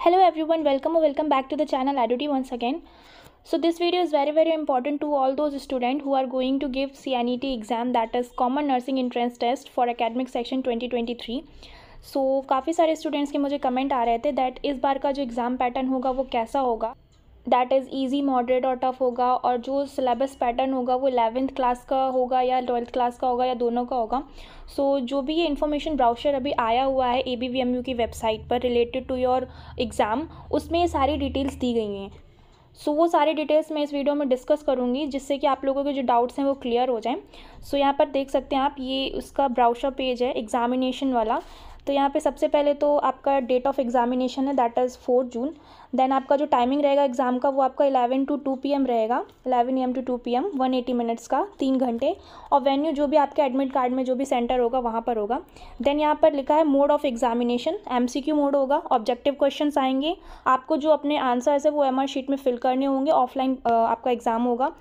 Hello everyone, welcome back to the channel Aduti once again. So this video is very important to all those students who are going to give CNET exam, that is Common Nursing Entrance Test for Academic Section 2023. So काफ़ी सारे students के मुझे comment आ रहे थे that इस बार का जो exam pattern होगा वो कैसा होगा, दैट इज़ ईजी, मॉडरेट और टफ होगा, और जो सिलेबस पैटर्न होगा वो 11th क्लास का होगा या 12th क्लास का होगा या दोनों का होगा. सो जो भी ये इन्फॉर्मेशन ब्राउचर अभी आया हुआ है ABVMU की वेबसाइट पर रिलेटेड टू योर एग्ज़ाम, उसमें ये सारी डिटेल्स दी गई हैं. सो वो सारी डिटेल्स मैं इस वीडियो में डिस्कस करूँगी जिससे कि आप लोगों के जो डाउट्स हैं वो क्लियर हो जाएं. सो यहाँ पर देख सकते हैं आप, ये उसका ब्राउचर पेज है एग्ज़ामिनेशन वाला. तो यहाँ पे सबसे पहले तो आपका डेट ऑफ एग्ज़ामिनेशन है, दैट इज़ 4 जून. देन आपका जो टाइमिंग रहेगा एग्ज़ाम का वो आपका 11 to 2 PM रहेगा, 11 AM to 2 PM, 180 मिनट्स का, 3 घंटे. और वेन्यू जो भी आपके एडमिट कार्ड में जो भी सेंटर होगा वहाँ पर होगा. देन यहाँ पर लिखा है mode of examination, MCQ mode होगा, ऑब्जेक्टिव क्वेश्चंस आएंगे. आपको जो अपने आंसर्स है वो MR शीट में फिल करने होंगे, ऑफलाइन आपका एग्ज़ाम होगा.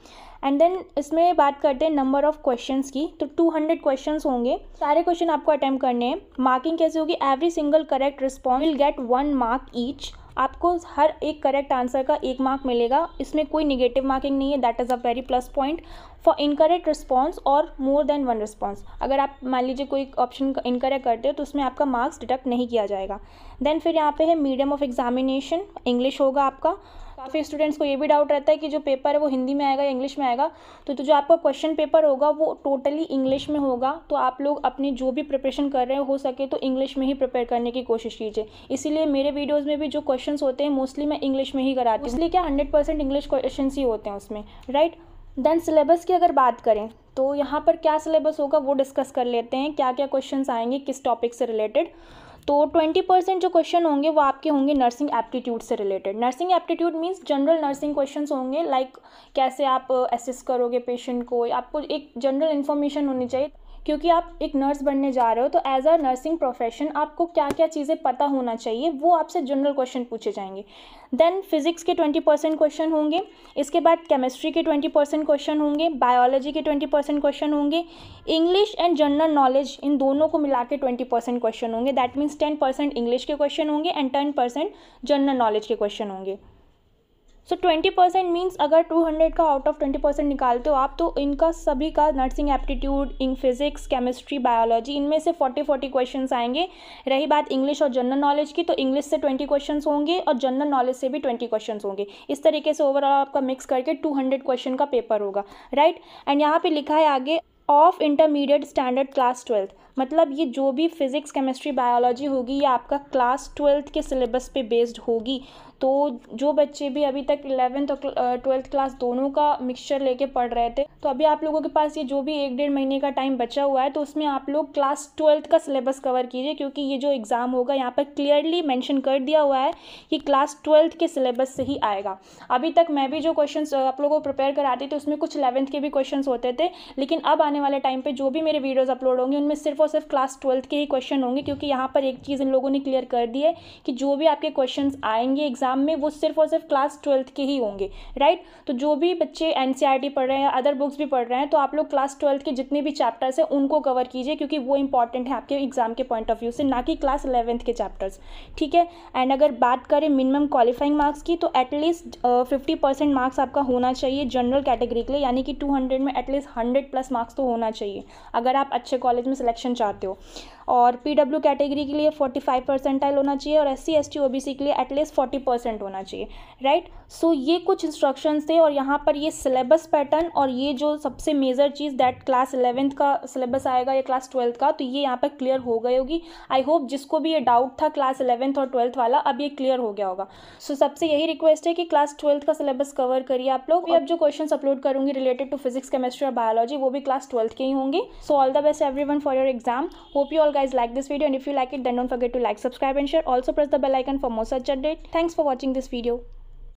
एंड देन इसमें बात करते हैं नंबर ऑफ़ क्वेश्चंस की. तो 200 क्वेश्चंस होंगे, सारे क्वेश्चन आपको अटेम्प्ट करने हैं. मार्किंग कैसे होगी? Every single correct response will get 1 mark each. आपको हर एक करेक्ट आंसर का 1 मार्क मिलेगा. इसमें कोई निगेटिव मार्किंग नहीं है, that is a very plus point. For incorrect response और मोर देन 1 रिस्पॉन्स, अगर आप मान लीजिए कोई ऑप्शन इनकरेक्ट करते हो तो उसमें आपका मार्क्स डिडक्ट नहीं किया जाएगा. देन फिर यहाँ पे है मीडियम ऑफ एग्जामिनेशन, इंग्लिश होगा आपका. काफ़ी स्टूडेंट्स को ये भी डाउट रहता है कि जो पेपर है वो हिंदी में आएगा या इंग्लिश में आएगा. तो जो आपका क्वेश्चन पेपर होगा वो टोटली इंग्लिश में होगा. तो आप लोग अपनी जो भी प्रिपरेशन कर रहे हो सके तो इंग्लिश में ही प्रिपेयर करने की कोशिश कीजिए. इसीलिए मेरे वीडियोज़ में भी जो क्वेश्चंस होते हैं मोस्टली मैं इंग्लिश में ही कराती हूँ, इसलिए क्या 100% इंग्लिश क्वेश्चन ही होते हैं उसमें, राइट. देन सिलेबस की अगर बात करें तो यहाँ पर क्या सिलेबस होगा वो डिस्कस कर लेते हैं. क्या क्या क्वेश्चंस आएंगे किस टॉपिक से रिलेटेड. तो 20% जो क्वेश्चन होंगे वो आपके होंगे नर्सिंग एप्टीट्यूड से related. Nursing aptitude means general nursing questions होंगे, लाइक कैसे आप असिस्ट करोगे पेशेंट को. आपको एक जनरल इन्फॉर्मेशन होनी चाहिए क्योंकि आप एक नर्स बनने जा रहे हो. तो एज अ नर्सिंग प्रोफेशन आपको क्या क्या चीज़ें पता होना चाहिए वो आपसे जनरल क्वेश्चन पूछे जाएंगे. देन फिजिक्स के 20% क्वेश्चन होंगे. इसके बाद केमिस्ट्री के 20% क्वेश्चन होंगे, बायोलॉजी के 20% क्वेश्चन होंगे, English and general knowledge in दोनों को मिला के 20% क्वेश्चन होंगे. दैट मीन्स 10% इंग्लिश के क्वेश्चन होंगे एंड 10% जनरल नॉलेज के क्वेश्चन होंगे. सो 20% मीन्स अगर 200 का आउट ऑफ 20% निकालते हो आप तो इनका सभी का nursing aptitude, in physics, chemistry, biology, इनमें से 40 क्वेश्चंस आएंगे. रही बात इंग्लिश और जनरल नॉलेज की, तो इंग्लिश से 20 क्वेश्चंस होंगे और जनरल नॉलेज से भी 20 क्वेश्चंस होंगे. इस तरीके से ओवरऑल आपका मिक्स करके 200 क्वेश्चन का पेपर होगा, राइट. एंड यहाँ पे लिखा है आगे of intermediate standard class 12th, मतलब ये जो भी फिजिक्स, केमिस्ट्री, बायोलॉजी होगी ये आपका क्लास 12th के सिलेबस पे बेस्ड होगी. तो जो बच्चे भी अभी तक 11th और 12th क्लास दोनों का मिक्सचर लेके पढ़ रहे थे, तो अभी आप लोगों के पास ये जो भी 1-1.5 महीने का टाइम बचा हुआ है तो उसमें आप लोग क्लास 12th का सिलेबस कवर कीजिए, क्योंकि ये जो एग्ज़ाम होगा यहाँ पर क्लियरली मेंशन कर दिया हुआ है कि क्लास 12th के सिलेबस से ही आएगा. अभी तक मैं भी जो क्वेश्चन आप लोगों को प्रिपेयर कराती थी उसमें कुछ 11th के भी क्वेश्चन होते थे, लेकिन अब आने वाले टाइम पर जो भी मेरे वीडियोज़ अपलोड होंगे उनमें सिर्फ और सिर्फ क्लास 12th के ही क्वेश्चन होंगे, क्योंकि यहाँ पर एक चीज़ इन लोगों ने क्लियर कर दी है कि जो भी आपके क्वेश्चन आएंगे एग्जाम में वो सिर्फ और सिर्फ क्लास 12th के ही होंगे, राइट. तो जो भी बच्चे NCERT पढ़ रहे हैं, अदर बुक्स भी पढ़ रहे हैं, तो आप लोग क्लास 12th के जितने भी चैप्टर्स हैं उनको कवर कीजिए, क्योंकि वो इंपॉर्टेंट है आपके एग्जाम के पॉइंट ऑफ व्यू से, ना कि क्लास 11th के चैप्टर्स, ठीक है. एंड अगर बात करें मिनिमम क्वालिफाइंग मार्क्स की तो एटलीस्ट 50% मार्क्स आपका होना चाहिए जनरल कैटेगरी के लिए, यानी कि 200 में एटलीस्ट 100+ मार्क्स तो होना चाहिए अगर आप अच्छे कॉलेज में सिलेक्शन चाहते हो. और PW कैटेगरी के लिए 45 परसेंटाइल होना चाहिए और SC ST OBC के लिए एटलीस्ट 40% होना चाहिए, राइट. सो ये कुछ इंस्ट्रक्शंस थे और यहाँ पर ये सिलेबस पैटर्न और ये जो सबसे major cheese that class 11th का सिलेबस आएगा या क्लास 12th का, तो ये यहाँ पर क्लियर हो गई होगी. आई होप जिसको भी ये डाउट था क्लास 11th और 12th वाला अब ये क्लियर हो गया होगा. सो सबसे यही रिक्वेस्ट है कि क्लास 12th का सिलेबस कवर करिए आप लोग. अब जो क्वेश्चन अपलोड करूँगी रिलेटेड टू फिजिक्स, केमिस्ट्री और बायोलॉजी वो भी क्लास 12th के ही होंगे. So all the best everyone for your exam. Hope you all guys like this video, and if you like it then don't forget to like, subscribe and share. Also press the bell icon for more such update. Thanks for watching this video.